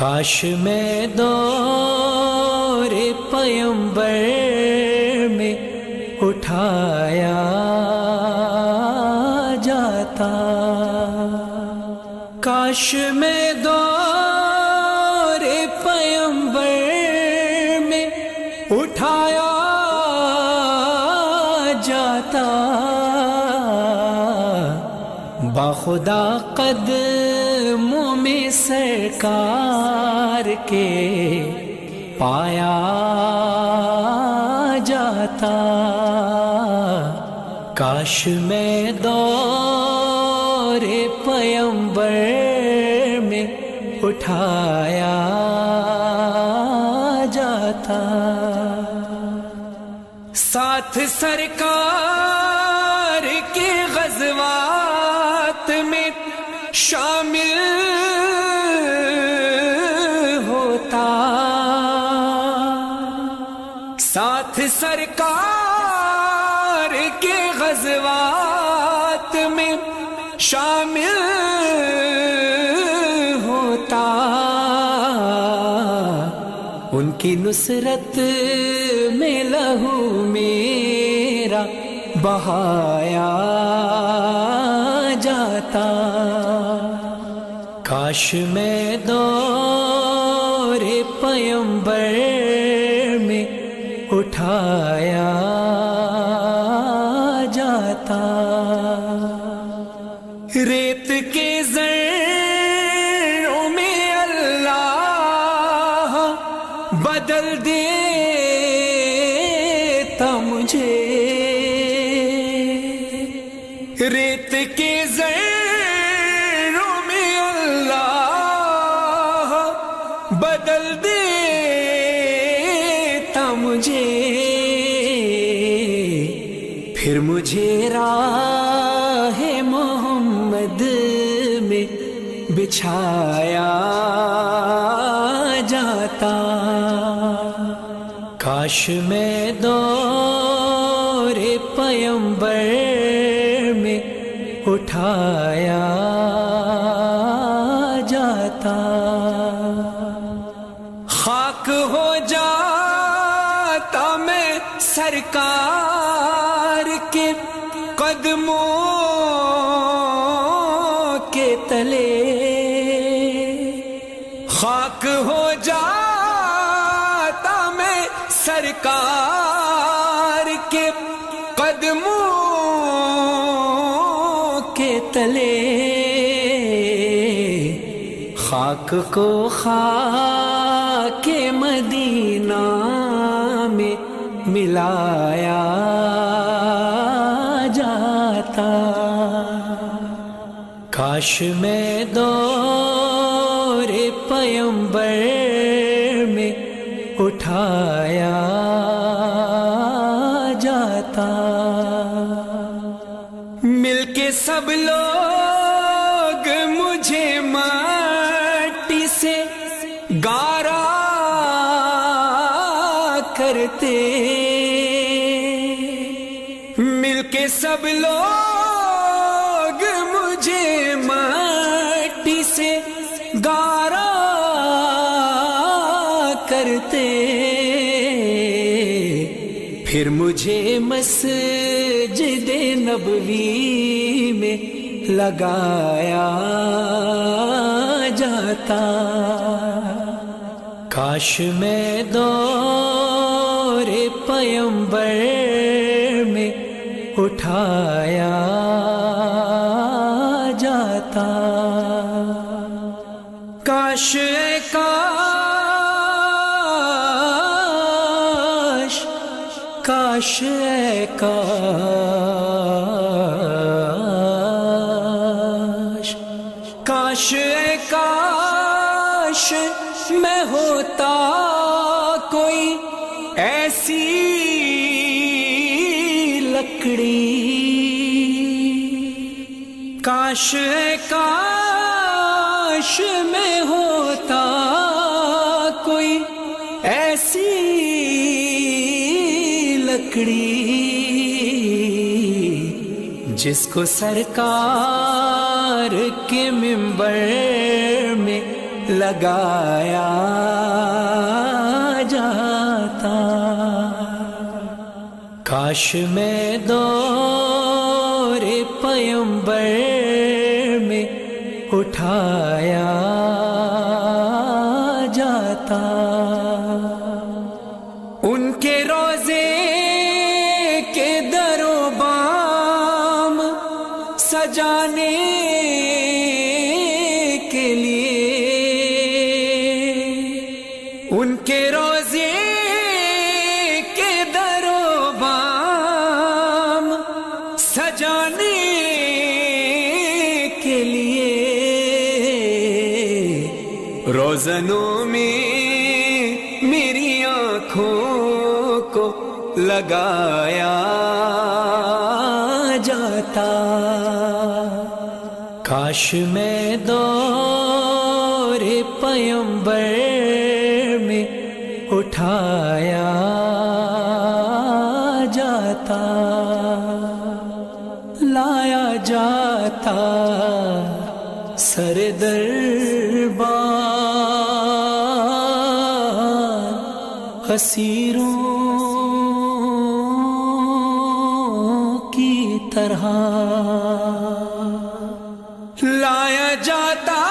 کاش میں دور پیمبر میں اٹھایا جاتا، کاش میں دور پیمبر میں اٹھایا جاتا، باخدا قدموں میں سرکار کے پایا جاتا، کاش میں دور پیمبر میں اٹھایا جاتا، ساتھ سرکار کے غزوات میں شامل ہوتا، ساتھ سرکار کے غزوات میں شامل ہوتا، ان کی نصرت میں لہو میرا بہایا جاتا، کاش میں دور پیمبر میں اٹھایا جاتا، ریت کے ذروں میں اللہ بدل دیتا مجھے، ریت کے ذروں میں اللہ بدل دیتا مجھے، پھر مجھے راہ محمد میں بچھایا جاتا، کاش میں دور پیمبر میں اٹھایا جاتا، خاک ہو جاتا میں سرکار کے قدموں کے تلے، خاک ہو جاتا میں سرکار کے قدموں کے تلے، خاک کو خاک مدینہ میں ملایا جاتا، کاش میں دور پیمبر میں اٹھایا جاتا، مل کے سب لوگ مجھے مٹی سے گارا کرتے، مل کے سب لوگ مجھے مٹی سے گارا کرتے، پھر مجھے مسجد نبوی میں لگایا جاتا، کاش میں دور پیمبر میں اٹھایا جاتا، کاش کاش کاش کاش کاش کاش میں ہوتا کوئی ایسی لکڑی، کاش کاش میں ہوتا کوئی ایسی لکڑی، جس کو سرکار کے منبر میں لگایا جاتا، کاش میں دور پیمبر میں اٹھایا جاتا، ان کے روزے کے در و بام سجانے کے لیے، ان کے روزے کے در و بام سجانے کے لیے، روزنوں میں میری آنکھوں کو لگایا جاتا، کاش میں دور پیمبر میں اٹھایا جاتا، لایا جاتا سر دربار اسیروں کی طرح، لایا جاتا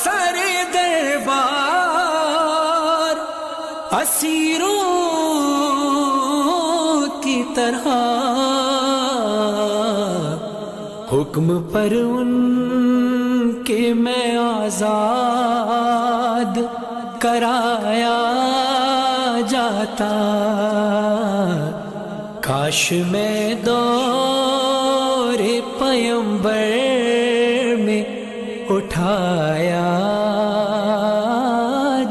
سر دربار اسیروں کی طرح، حکم پر ان کے میں آزاد کرایا جاتا، کاش میں دور پیمبر میں اٹھایا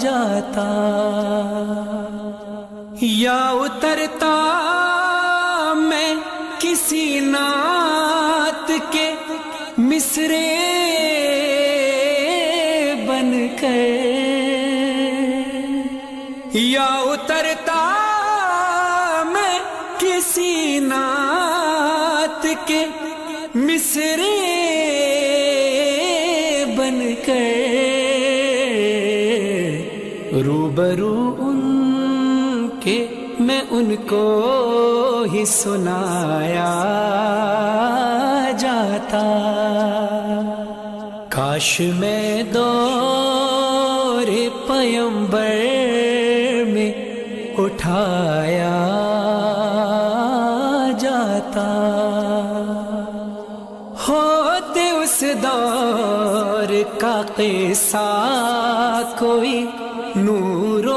جاتا، یا اترتا میں کسی نعت کے مصرے بن کر، یا اترتا میں کسی نعت کے مصرے بن کر، روبرو ان کے میں ان کو ہی سنایا جاتا، کاش میں دور پیمبر میں اٹھایا جاتا، ہوتے اس دور کا قصہ کوئی نور و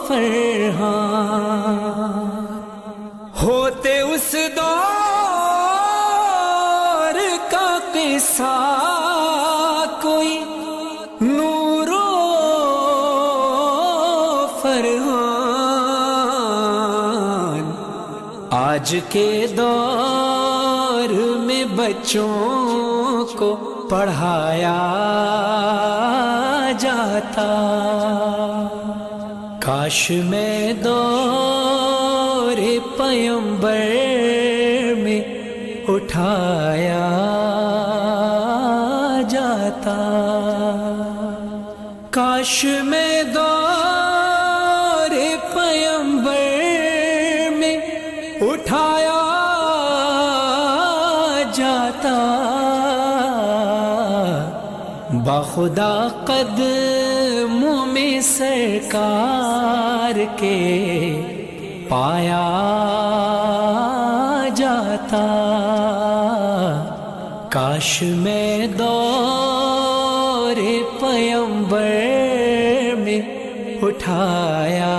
فرحان، ہوتے اس دور کا قصہ کوئی نور و فرحان، آج کے دور میں بچوں کو پڑھایا جاتا، کاش میں دور پیمبر میں اٹھایا جاتا، کاش میں دور پیمبر میں اٹھایا جاتا، باخدا قدموں میں سرکار کے پایا جاتا، کاش میں دور پیمبر میں اٹھایا